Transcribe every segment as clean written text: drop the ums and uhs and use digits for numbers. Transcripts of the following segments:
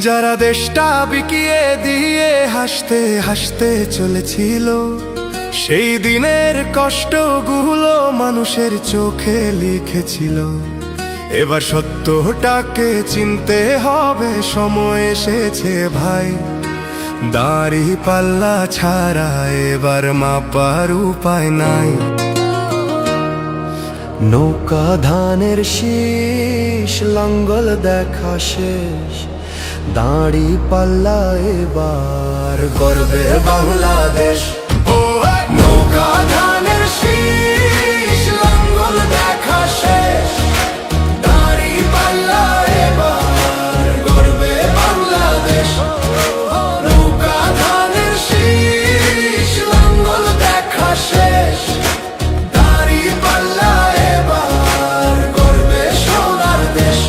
যারা দেশটা বিকিয়ে দিয়ে হাসতে হাসতে চলেছিল, সেই দিনের কষ্টগুলো মানুষের চোখে লিখেছিল। এবার সত্যটাকে চিনতে হবে, সময় এসেছে ভাই। দাড়ি পাল্লা ছাড়া এবার মাপার উপায় নাই। নৌকা ধানের শীষ, লাঙ্গল দেখা শেষ, দাড়ি পাল্লা এবার গর্বে বাংলাদেশ। নৌকা ধানের শীষ, লাঙ্গল দেখা শেষ, দাড়ি পাল্লা এবার গর্বে বাংলাদেশ। নৌকা ধানের শীষ, লাঙ্গল দেখা শেষ, দাড়ি পাল্লা এবার গর্বে সোনার দেশ।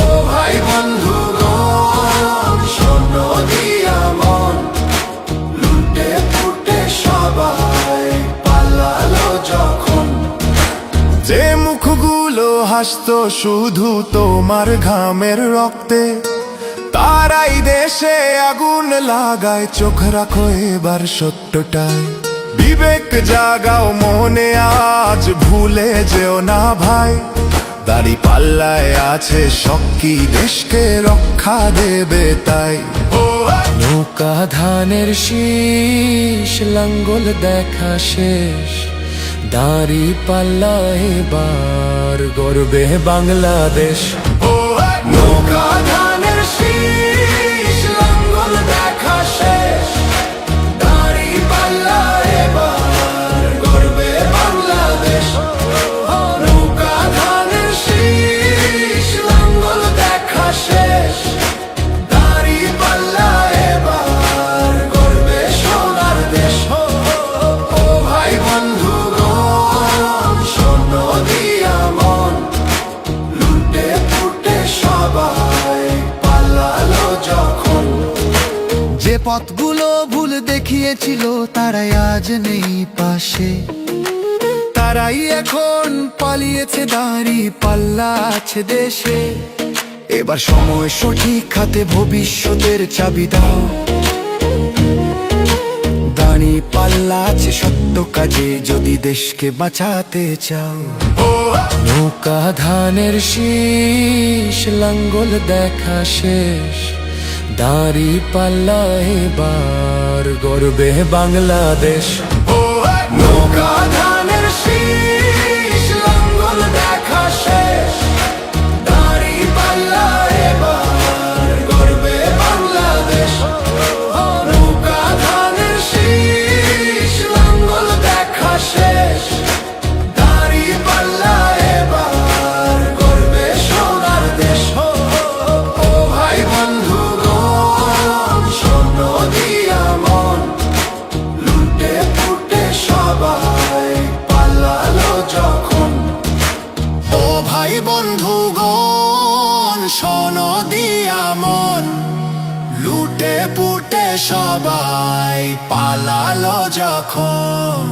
ও ভাই বন্ধুগণ, শোনো দিয়া মন, লুটে পুটে সবাই পালালো যখন। যে মুখগুলো হাসতো শুধু তোমার ঘামের রক্তে, তারাই দেশে আগুন লাগায়। চোখ রাখো এবার সত্যটায়, বিবেক জাগাও মনে, আজ ভুলে যেও না ভাই। দাড়ি পাল্লায় আছে শক্তি, দেশকে রক্ষা দেবে তাই। নৌকা ধানের শীষ, লাঙ্গল দেখা শেষ, দাড়ি পাল্লা এবার গর্বে বাংলাদেশ। নৌকা ধানের শীষ, লাঙ্গল দেখা শেষ, দাড়ি পাল্লা এবার গর্বে বাংলাদেশ। নৌকা ধানের শীষ, লাঙ্গল দেখা শেষ, দাড়ি পাল্লা এবার গর্বে সোনার দেশ। ও ভাই বন্ধুগণ, শোনো দিয়া মন, লুটে পুটে সবাই পালালো যখন। যে পথগুলো ভুল দেখিয়েছিল তারাই আজ নেই পাশে, তারাই এখন পালিয়েছে, দাড়ি পাল্লা আছে দেশে। এবার সময় সঠিক হাতে, ভবিষ্যতের চাবি দাও। দাড়ি পাল্লা আছে সত্য কাজে, যদি দেশকে বাঁচাতে চাও। নৌকা ধানের শীষ, লাঙ্গল দেখা শেষ, দাড়ি পাল্লা এবার গর্বে বাংলাদেশ। নৌকা ধানের শীষ, লাঙ্গল দেখা শেষ, দাড়ি পাল্লা এবার গর্বে বাংলাদেশ। নৌকা ধানের শীষ, লাঙ্গল দেখা শেষ, দাড়ি পাল্লা এবার গর্বে সোনার দেশ। ও ভাই বন্ধুগণ, শোনো দিয়া মন, লুটে পুটে সবাই পালালো যখন। ও ভাই বন্ধুগণ, শোনো দিয়া মন, লুটে পুটে সবাই পালালো যখন।